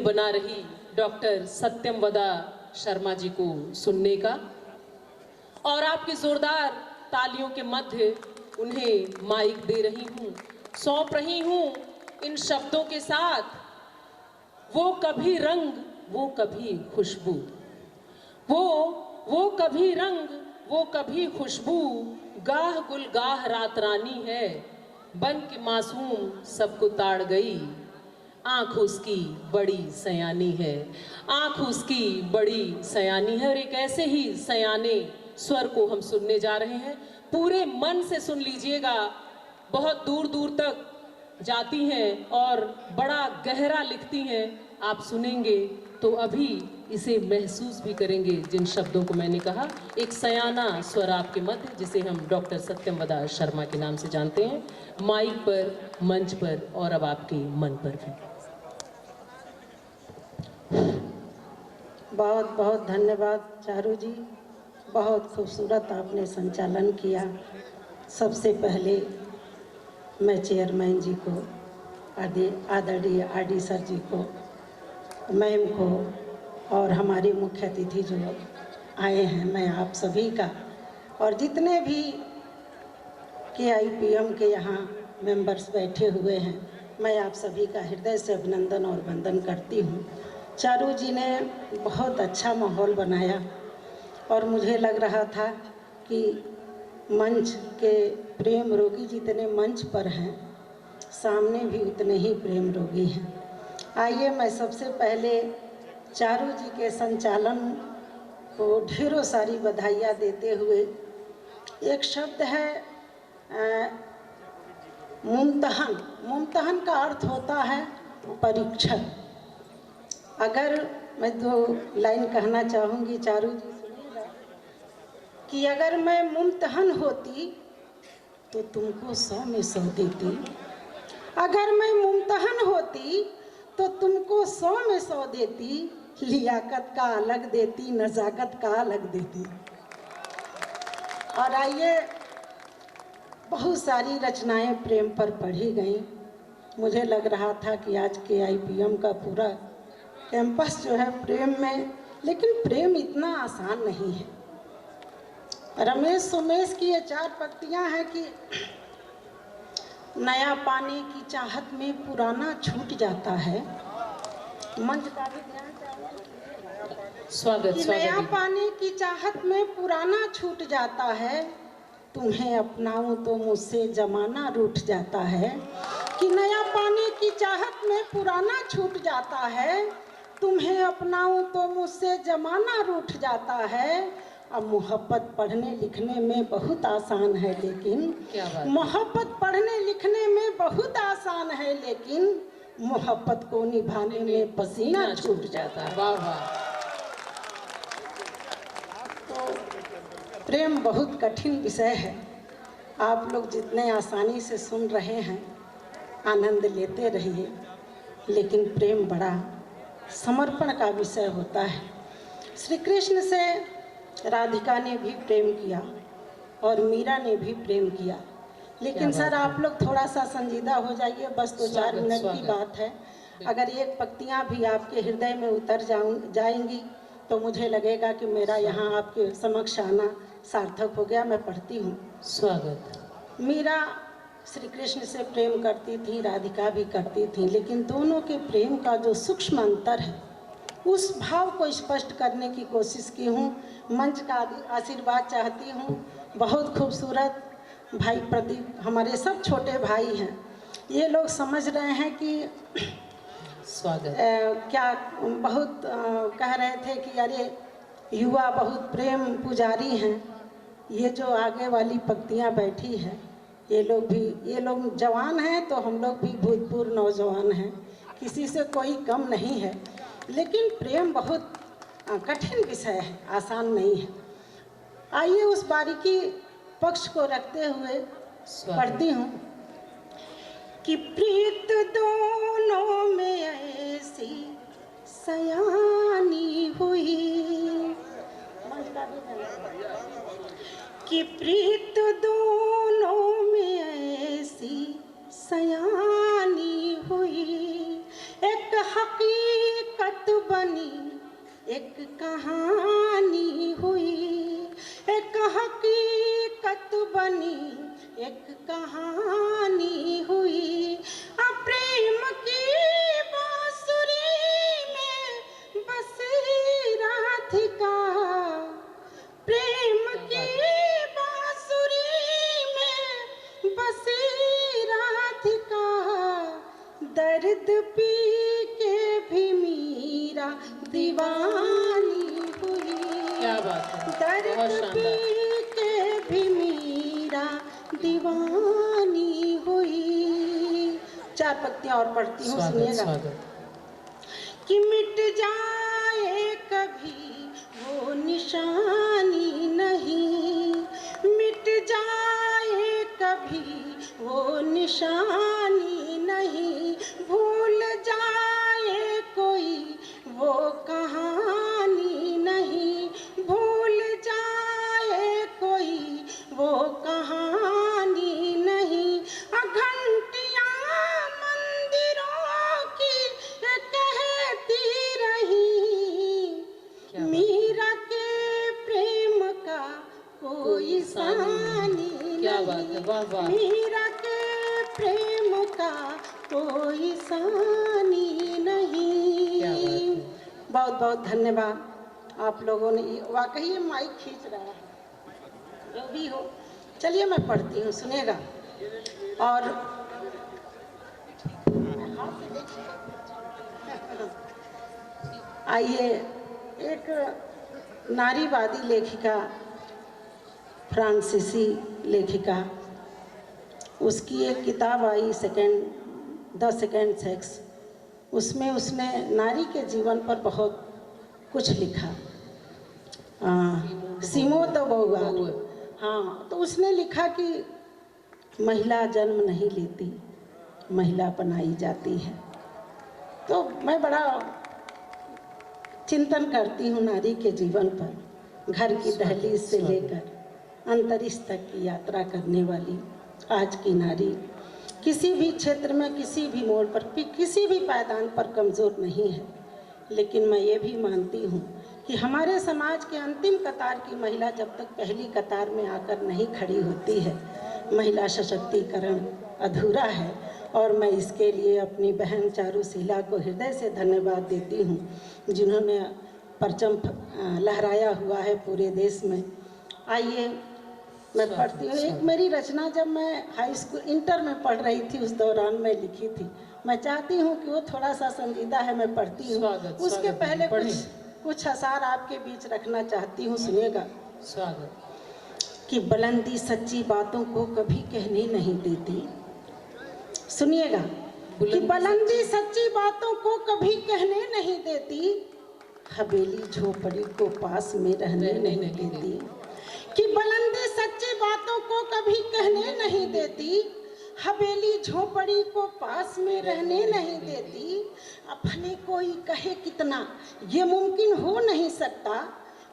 बना रही डॉक्टर सत्यमवदा शर्मा जी को सुनने का, और आपकी जोरदार तालियों के मध्य उन्हें माइक दे रही हूँ, सौंप रही हूँ इन शब्दों के साथ। वो कभी रंग, वो कभी खुशबू, वो कभी रंग, वो कभी खुशबू, गाह गुल गाह रात रानी है, बन के मासूम सबको ताड़ गई, आँख उसकी बड़ी सयानी है, आँख उसकी बड़ी सयानी है। और एक ऐसे ही सयाने स्वर को हम सुनने जा रहे हैं। पूरे मन से सुन लीजिएगा, बहुत दूर दूर तक जाती हैं और बड़ा गहरा लिखती हैं। आप सुनेंगे तो अभी इसे महसूस भी करेंगे जिन शब्दों को मैंने कहा। एक सयाना स्वर आपके मध्य, जिसे हम डॉक्टर सत्यमवदा शर्मा के नाम से जानते हैं, माइक पर, मंच पर और अब आपके मन पर भी। बहुत बहुत धन्यवाद चारू जी, बहुत खूबसूरत आपने संचालन किया। सबसे पहले मैं चेयरमैन जी को, आदरणीय आरडी सर जी को, मैम को और हमारे मुख्य अतिथि जो आए हैं, मैं आप सभी का और जितने भी KIPM के यहाँ मेंबर्स बैठे हुए हैं, मैं आप सभी का हृदय से अभिनंदन और वंदन करती हूँ। चारू जी ने बहुत अच्छा माहौल बनाया और मुझे लग रहा था कि मंच के प्रेम रोगी जितने मंच पर हैं, सामने भी उतने ही प्रेम रोगी हैं। आइए मैं सबसे पहले चारू जी के संचालन को ढेरों सारी बधाइयाँ देते हुए, एक शब्द है मुमतहन। मुमतहन का अर्थ होता है परीक्षण। अगर मैं 2 लाइन कहना चाहूँगी चारू जी, कि अगर मैं मुमतहन होती तो तुमको 100 में 100 देती, अगर मैं मुमतहन होती तो तुमको 100 में 100 देती, लियाकत का अलग देती, नज़ाकत का अलग देती। और आइए, बहुत सारी रचनाएं प्रेम पर पढ़ी गई। मुझे लग रहा था कि आज KIPM का पूरा कैंपस जो है प्रेम में, लेकिन प्रेम इतना आसान नहीं है। रमेश सुमेश की ये 4 पंक्तियां हैं कि नया पाने की चाहत में पुराना छूट जाता है। मंच का भी ध्यान चाहिए। स्वागत। नया पाने की चाहत में पुराना छूट जाता है, तुम्हें अपनाऊं तो मुझसे जमाना रूठ जाता है। कि नया पाने की चाहत में पुराना छूट जाता है, तुम्हें अपनाऊं तो मुझसे जमाना रूठ जाता है। अब मोहब्बत पढ़ने लिखने में बहुत आसान है, लेकिन मोहब्बत पढ़ने लिखने में बहुत आसान है, लेकिन मोहब्बत को निभाने में पसीना छूट जाता है। वाह वाह। तो प्रेम बहुत कठिन विषय है। आप लोग जितने आसानी से सुन रहे हैं, आनंद लेते रहिए, लेकिन प्रेम बड़ा समर्पण का विषय होता है। श्री कृष्ण से राधिका ने भी प्रेम किया और मीरा ने भी प्रेम किया, लेकिन सर आप लोग थोड़ा सा संजीदा हो जाइए, बस 2-4 मिनट की बात है। अगर एक पंक्तियाँ भी आपके हृदय में उतर जाएंगी तो मुझे लगेगा कि मेरा यहाँ आपके समक्ष आना सार्थक हो गया। मैं पढ़ती हूँ। स्वागत। मीरा श्री कृष्ण से प्रेम करती थी, राधिका भी करती थी, लेकिन दोनों के प्रेम का जो सूक्ष्म अंतर है, उस भाव को स्पष्ट करने की कोशिश की हूँ। मंच का आशीर्वाद चाहती हूँ। बहुत खूबसूरत भाई प्रदीप, हमारे सब छोटे भाई हैं, ये लोग समझ रहे हैं कि स्वागत। क्या बहुत कह रहे थे कि अरे युवा बहुत प्रेम पुजारी हैं। ये जो आगे वाली पंक्तियाँ बैठी हैं, ये लोग जवान हैं, तो हम लोग भी भूतपूर्व नौजवान हैं, किसी से कोई कम नहीं है, लेकिन प्रेम बहुत कठिन विषय है, आसान नहीं है। आइए उस बारीकी पक्ष को रखते हुए पढ़ती हूँ कि प्रीत दोनों में ऐसी सयानी हुई, कि प्रीत दोनों में ऐसी सयानी हुई, एक हकीकत राधिका, प्रेम की बांसुरी में बसी राधिका, दर्द पी के भी मीरा दीवानी हुई। क्या बात है, बहुत दर्द शानदार। पी के भी मीरा दीवानी हुई। 4 पंक्तियां और पढ़ती हूँ, स्वागत सुनिएगा। स्वागत। कि मिट जाए कभी वो निशानी नहीं, मिट जाए कभी वो निशानी नहीं, भूल जाए कोई वो कहानी नहीं, भूल जाए कोई वो कहानी नहीं। घंटियां मंदिरों की कहती रही, मीरा के प्रेम का कोई सानी क्या बात है, नहीं, वाह वाह। मीरा के प्रेम का कोई सानी नहीं। क्या बात है। बहुत बहुत धन्यवाद आप लोगों ने। वाकई ये माइक खींच रहा है, जो भी हो। चलिए मैं पढ़ती हूँ, सुनेगा। और आइए, एक नारीवादी लेखिका, फ्रांसीसी लेखिका, उसकी एक किताब आई द सेकेंड सेक्स। उसमें उसने नारी के जीवन पर बहुत कुछ लिखा। सिमोन द बोवार, हाँ, तो उसने लिखा कि महिला जन्म नहीं लेती, महिला बनाई जाती है। तो मैं बड़ा चिंतन करती हूँ नारी के जीवन पर। घर की दहलीज से लेकर अंतरिक्ष तक की यात्रा करने वाली आज की नारी किसी भी क्षेत्र में, किसी भी मोड़ पर, किसी भी पायदान पर कमज़ोर नहीं है। लेकिन मैं ये भी मानती हूँ कि हमारे समाज के अंतिम कतार की महिला जब तक पहली कतार में आकर नहीं खड़ी होती है, महिला सशक्तिकरण अधूरा है। और मैं इसके लिए अपनी बहन चारुशीला को हृदय से धन्यवाद देती हूँ, जिन्होंने परचम लहराया हुआ है पूरे देश में। आइए मैं पढ़ती हूँ। एक मेरी रचना जब मैं हाई स्कूल इंटर में पढ़ रही थी, उस दौरान मैं लिखी थी। मैं चाहती हूँ कि वो थोड़ा सा संजीदा है, मैं पढ़ती हूँ। उसके पहले कुछ असार आपके बीच रखना चाहती हूँ, सुनिएगा। स्वागत। कि बुलंदी सच्ची बातों को कभी कहने नहीं देती, सुनिएगा। कि बुलंदी सच्ची बातों को कभी कहने नहीं देती, हवेली झोपड़ी को पास में रहने नहीं देती। कि बुलंदी सच्ची बातों को कभी कहने नहीं देती, हवेली झोपड़ी को पास में रहने नहीं देती। अब भले कोई कहे कितना ये मुमकिन हो नहीं सकता,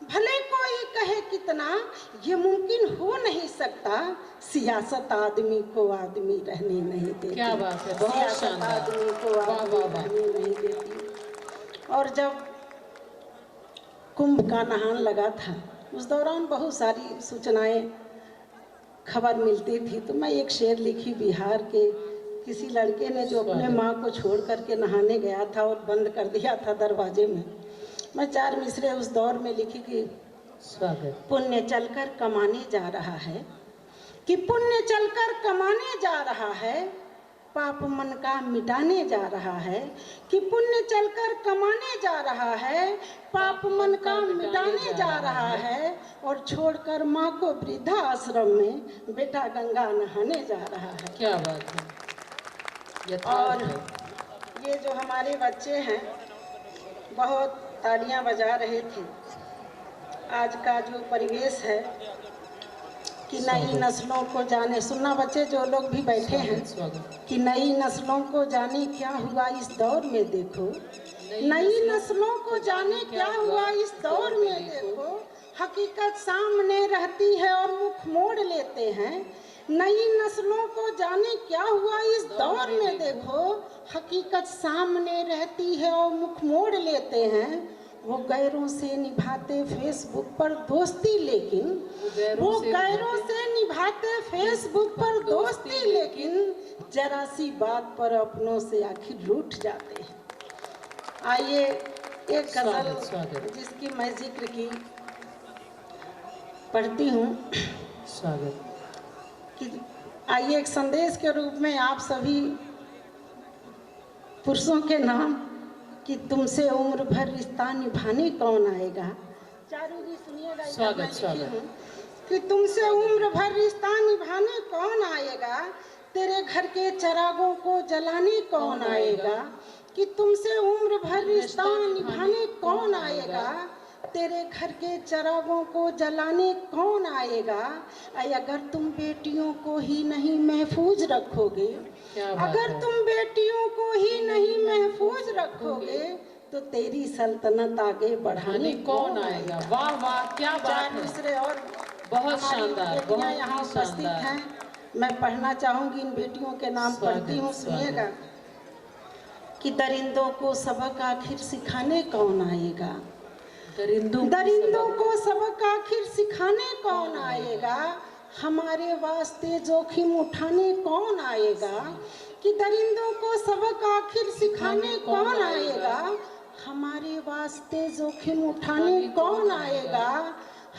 भले कोई कहे कितना ये मुमकिन हो नहीं सकता, सियासत आदमी को आदमी रहने नहीं देती। क्या बात है, बहुत सियासत शानदार। आदमी को आदमी रहने नहीं देती। और जब कुंभ का नहान लगा था, उस दौरान बहुत सारी सूचनाएं, खबर मिलती थी। तो मैं एक शेर लिखी बिहार के किसी लड़के ने जो अपने माँ को छोड़ करके नहाने गया था और बंद कर दिया था दरवाजे में। मैं 4 मिसरे उस दौर में लिखी कि स्वागत। पुण्य चलकर कमाने जा रहा है, कि पुण्य चलकर कमाने जा रहा है, पाप मन का मिटाने जा रहा है। कि पुण्य चलकर कमाने जा रहा है, पाप मन का मिटाने जा रहा है। और छोड़कर माँ को वृद्धा आश्रम में बेटा गंगा नहाने जा रहा है। क्या बात है। और ये जो हमारे बच्चे हैं बहुत तालियां बजा रहे थे। आज का जो परिवेश है कि नई नस्लों को जाने, सुनना बच्चे जो लोग भी बैठे हैं, कि नई नस्लों को जाने क्या हुआ इस दौर में देखो, नई नस्लों को जाने क्या हुआ इस दौर में देखो। हकीकत सामने रहती है और मुख मोड़ लेते हैं। नई नस्लों को जाने क्या हुआ इस दौर में देखो, हकीकत सामने रहती है और मुख मोड़ लेते हैं। वो गैरों से निभाते फेसबुक पर दोस्ती, लेकिन वो गैरों से निभाते फेसबुक पर दोस्ती, लेकिन जरा सी बात पर अपनों से आखिर रूठ जाते हैं। आइए एक गजल स्वागत, स्वागत। जिसकी मैं जिक्र की पढ़ती हूँ स्वागत। कि आइए एक संदेश के रूप में आप सभी पुरुषों के नाम कि तुमसे उम्र भर रिश्ता निभाने कौन आएगा। चारू जी सुनिएगा, स्वागत, स्वागत। कि तुमसे उम्र भर रिश्ता निभाने कौन आएगा, तेरे घर के चिरागों को जलाने कौन आएगा। कि तुमसे उम्र भर रिश्ता निभाने कौन आएगा, तेरे घर के चिरागों को जलाने कौन आएगा। अगर तुम बेटियों को ही नहीं महफूज रखोगे, अगर तुम बेटियों को ही नहीं महफूज रखोगे, तो तेरी सल्तनत आगे बढ़ाने कौन आएगा। वाह वाह, क्या बात चार है। मिसरे और बहुत शानदार, बहुत यहाँ ही उपस्थित शानदार। हैं। मैं पढ़ना चाहूंगी, इन बेटियों के नाम पढ़ती हूँ, सुनिएगा। कि दरिंदों को सबक आखिर सिखाने कौन आएगा, दरिंदों को सबक आखिर सिखाने कौन आएगा, हमारे वास्ते जोखिम उठाने कौन आएगा। कि दरिंदों को सबक आखिर सिखाने कौन आएगा, हमारे वास्ते जोखिम उठाने कौन आएगा।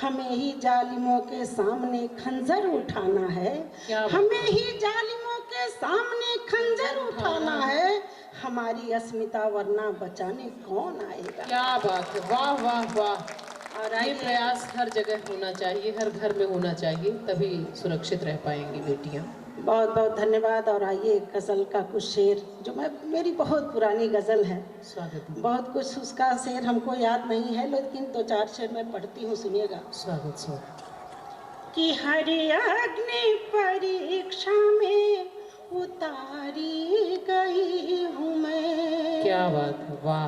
हमें ही जालिमों के सामने खंजर उठाना है, हमें ही जालिमों के सामने खंजर उठाना है, हमारी अस्मिता वरना बचाने कौन आएगा। क्या बात है, वाह वाह वाह। और ये प्रयास हर जगह होना चाहिए, हर घर में होना चाहिए, तभी सुरक्षित रह पाएंगी बेटियां। बहुत बहुत धन्यवाद। और आइए गज़ल का कुछ शेर, जो मेरी बहुत पुरानी गज़ल है, स्वागत। बहुत कुछ उसका शेर हमको याद नहीं है, लेकिन दो चार शेर मैं पढ़ती हूँ, सुनिएगा। स्वागत, स्वागत। कि हर अग्नि परीक्षा में उतारी गई हूँ मैं। क्या बात है, वाह।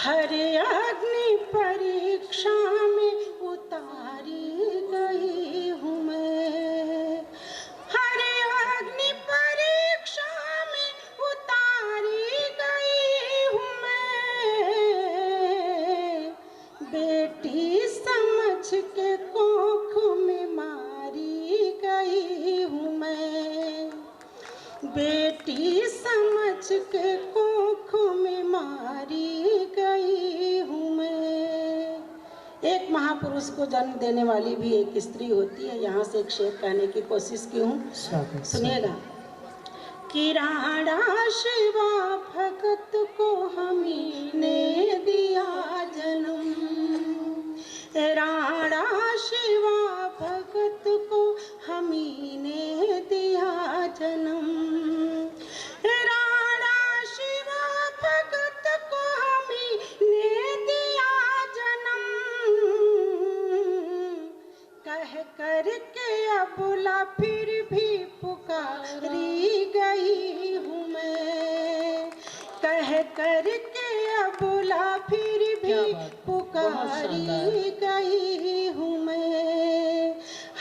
हर अग्नि परीक्षा में उतारी गई हूँ मैं, हर अग्नि परीक्षा में उतारी गई हूँ मैं। बेटी समझ के कोख में मारी गई हूँ मैं, बेटी समझ के कोख में मारी गई हूँ मैं। एक महापुरुष को जन्म देने वाली भी एक स्त्री होती है। यहाँ से एक शेर कहने की कोशिश की हूँ, सुनिएगा। कि राणा शिवा भगत को हमी ने दिया जन्म, राणा शिवा भगत को हमी ने दिया जन्म, राणा शिवा भगत को हमी ने दिया जन्म। कह कर के अबुला फिर भी पुकारी गई हूँ मैं, कह कर के अबुला फिर भी पुकारी गई हूँ मैं।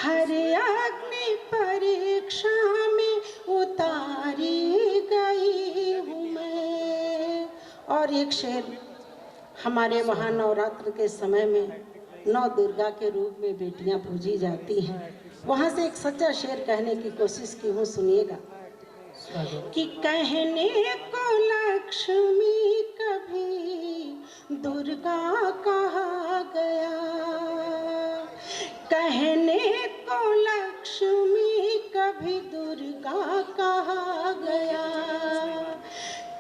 हर अग्नि परीक्षा में उतारी गई हूँ मैं। और एक शेर, हमारे वहाँ नवरात्र के समय में नौ दुर्गा के रूप में बेटियां पूजी जाती हैं। वहाँ से एक सच्चा शेर कहने की कोशिश की हूँ, सुनिएगा। कि कहने को लक्ष्मी कभी दुर्गा कहा गया, कहने को लक्ष्मी कभी दुर्गा कहा गया,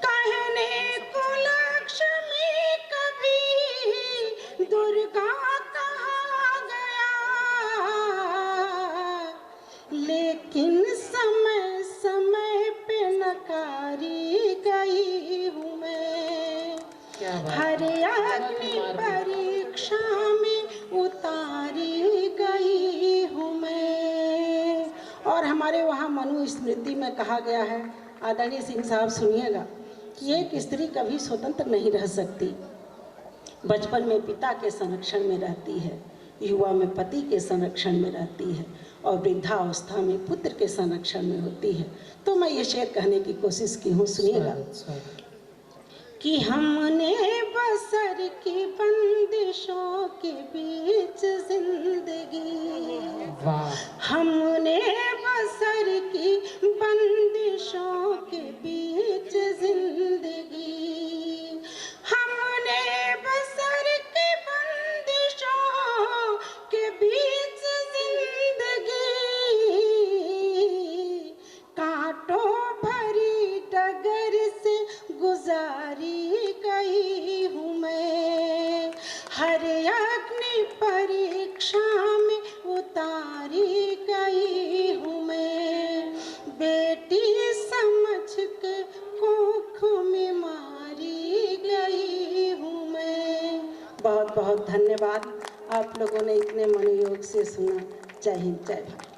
कहने को लक्ष्मी कभी दुर्गा कहा गया। लेकिन समय समय पे नकारी गई हूँ मैं, हर अग्नि परीक्षा में उतारी गई हूँ मैं। और हमारे वहाँ मनु स्मृति में कहा गया है, आदरणीय सिंह साहब सुनिएगा, कि एक स्त्री कभी स्वतंत्र नहीं रह सकती। बचपन में पिता के संरक्षण में रहती है, युवा में पति के संरक्षण में रहती है, और वृद्धावस्था में पुत्र के संरक्षण में होती है। तो मैं ये शेर कहने की कोशिश की हूँ, सुनिएगा। कि हमने बसर की बंदिशों के बीच जिंदगी, हमने बसर की बंदिशों के बीच जिंदगी, हमने बसर हर अग्नि परीक्षा में उतारी गई हूँ मैं, बेटी समझ के कोख में मारी गई हूँ मैं। बहुत बहुत धन्यवाद, आप लोगों ने इतने मनोयोग से सुना। जय हिंद, जय भारत।